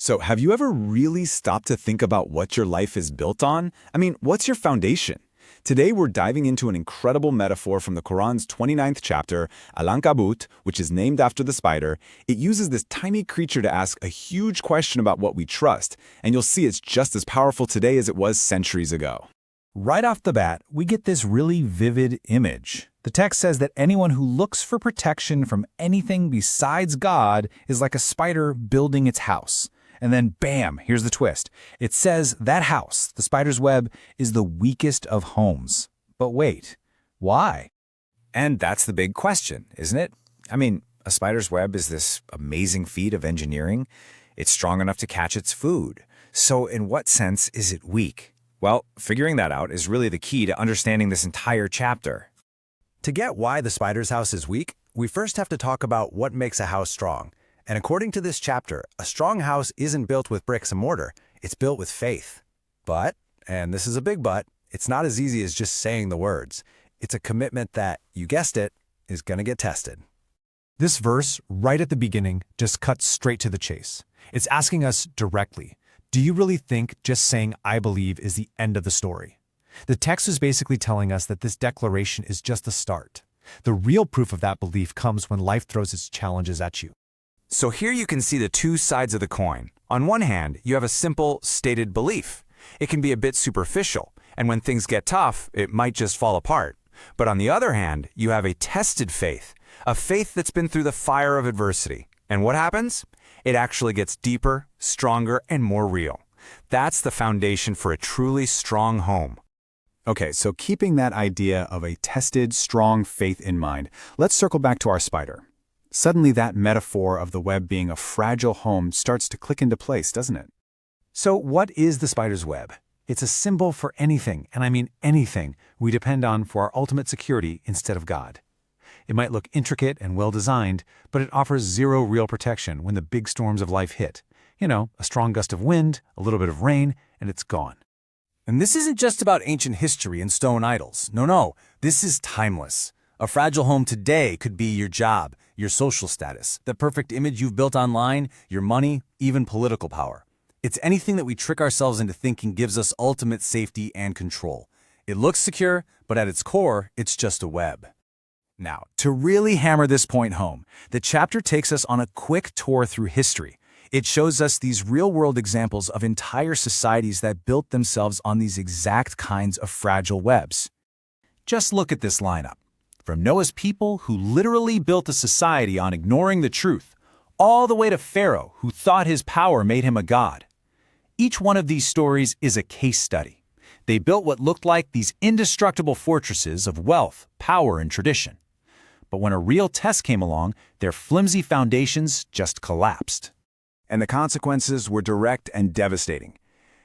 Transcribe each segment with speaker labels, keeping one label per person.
Speaker 1: So, have you ever really stopped to think about what your life is built on? I mean, what's your foundation? Today, we're diving into an incredible metaphor from the Quran's 29th chapter, Al-Ankabut, which is named after the spider. It uses this tiny creature to ask a huge question about what we trust, and you'll see it's just as powerful today as it was centuries ago.
Speaker 2: Right off the bat, we get this really vivid image. The text says that anyone who looks for protection from anything besides God is like a spider building its house. And then, bam, here's the twist. It says that house, the spider's web, is the weakest of homes. But wait, why?
Speaker 3: And that's the big question, isn't it? I mean, a spider's web is this amazing feat of engineering. It's strong enough to catch its food. So in what sense is it weak? Well, figuring that out is really the key to understanding this entire chapter.
Speaker 4: To get why the spider's house is weak, we first have to talk about what makes a house strong. And according to this chapter, a strong house isn't built with bricks and mortar, it's built with faith. But, and this is a big but, it's not as easy as just saying the words. It's a commitment that, you guessed it, is going to get tested.
Speaker 2: This verse, right at the beginning, just cuts straight to the chase. It's asking us directly, do you really think just saying I believe is the end of the story? The text is basically telling us that this declaration is just the start. The real proof of that belief comes when life throws its challenges at you.
Speaker 3: So here you can see the two sides of the coin. On one hand, you have a simple, stated belief. It can be a bit superficial, and when things get tough, it might just fall apart. But on the other hand, you have a tested faith, a faith that's been through the fire of adversity. And what happens? It actually gets deeper, stronger, and more real. That's the foundation for a truly strong home.
Speaker 1: Okay, so keeping that idea of a tested, strong faith in mind, let's circle back to our spider. Suddenly that metaphor of the web being a fragile home starts to click into place, doesn't it?
Speaker 2: So what is the spider's web? It's a symbol for anything, and I mean anything, we depend on for our ultimate security instead of God. It might look intricate and well-designed, but it offers zero real protection when the big storms of life hit. You know, a strong gust of wind, a little bit of rain, and it's gone.
Speaker 4: And this isn't just about ancient history and stone idols. No, this is timeless. A fragile home today could be your job, your social status, the perfect image you've built online, your money, even political power. It's anything that we trick ourselves into thinking gives us ultimate safety and control. It looks secure, but at its core, it's just a web.
Speaker 2: Now, to really hammer this point home, the chapter takes us on a quick tour through history. It shows us these real-world examples of entire societies that built themselves on these exact kinds of fragile webs. Just look at this lineup. From Noah's people, who literally built a society on ignoring the truth, all the way to Pharaoh, who thought his power made him a god. Each one of these stories is a case study. They built what looked like these indestructible fortresses of wealth, power, and tradition. But when a real test came along, their flimsy foundations just collapsed.
Speaker 1: And the consequences were direct and devastating.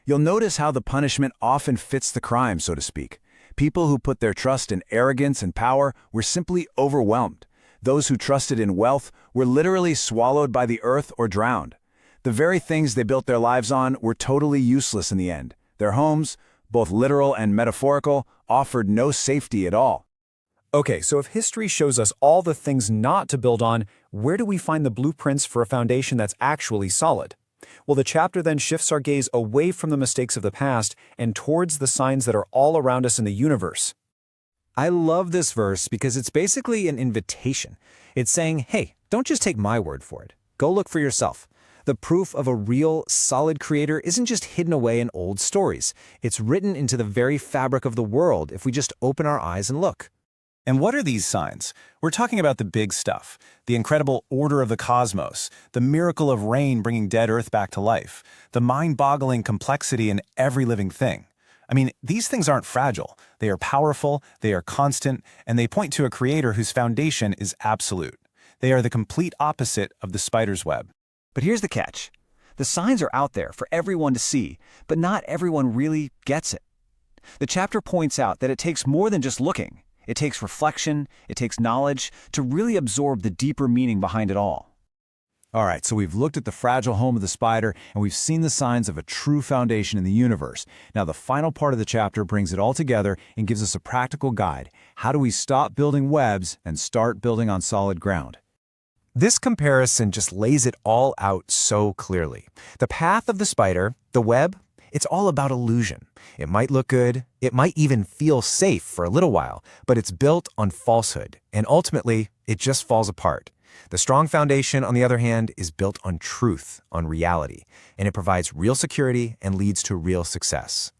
Speaker 1: You'll notice how the punishment often fits the crime, so to speak. People who put their trust in arrogance and power were simply overwhelmed. Those who trusted in wealth were literally swallowed by the earth or drowned. The very things they built their lives on were totally useless in the end. Their homes, both literal and metaphorical, offered no safety at all.
Speaker 2: Okay, so if history shows us all the things not to build on, where do we find the blueprints for a foundation that's actually solid? Well, the chapter then shifts our gaze away from the mistakes of the past and towards the signs that are all around us in the universe.
Speaker 4: I love this verse because it's basically an invitation. It's saying, hey, don't just take my word for it. Go look for yourself. The proof of a real, solid creator isn't just hidden away in old stories. It's written into the very fabric of the world if we just open our eyes and look.
Speaker 2: And what are these signs? We're talking about the big stuff, the incredible order of the cosmos, the miracle of rain bringing dead Earth back to life, the mind-boggling complexity in every living thing. I mean, these things aren't fragile. They are powerful, they are constant, and they point to a creator whose foundation is absolute. They are the complete opposite of the spider's web.
Speaker 5: But here's the catch. The signs are out there for everyone to see, but not everyone really gets it. The chapter points out that it takes more than just looking. It takes reflection, it takes knowledge to really absorb the deeper meaning behind it all.
Speaker 2: All right, so we've looked at the fragile home of the spider, and we've seen the signs of a true foundation in the universe. Now, the final part of the chapter brings it all together and gives us a practical guide. How do we stop building webs and start building on solid ground? This comparison just lays it all out so clearly. The path of the spider, the web, it's all about illusion. It might look good, it might even feel safe for a little while, but it's built on falsehood, and ultimately, it just falls apart. The strong foundation, on the other hand, is built on truth, on reality, and it provides real security and leads to real success.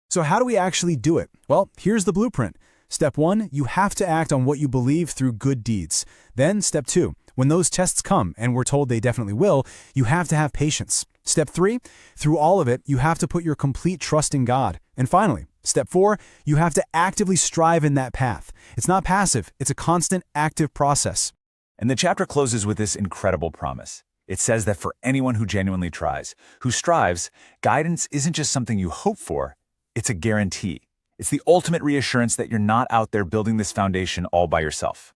Speaker 1: So how do we actually do it? Well, here's the blueprint. Step 1, you have to act on what you believe through good deeds. Then step 2, when those tests come, and we're told they definitely will, you have to have patience. Step 3, through all of it, you have to put your complete trust in God. And finally, step 4, you have to actively strive in that path. It's not passive, it's a constant, active process.
Speaker 6: And the chapter closes with this incredible promise. It says that for anyone who genuinely tries, who strives, guidance isn't just something you hope for, it's a guarantee. It's the ultimate reassurance that you're not out there building this foundation all by yourself.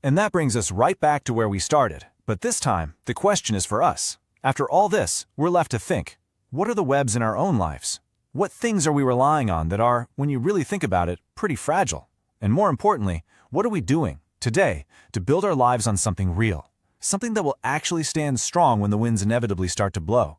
Speaker 3: And that brings us right back to where we started. But this time, the question is for us. After all this, we're left to think, what are the webs in our own lives? What things are we relying on that are, when you really think about it, pretty fragile? And more importantly, what are we doing today to build our lives on something real? Something that will actually stand strong when the winds inevitably start to blow?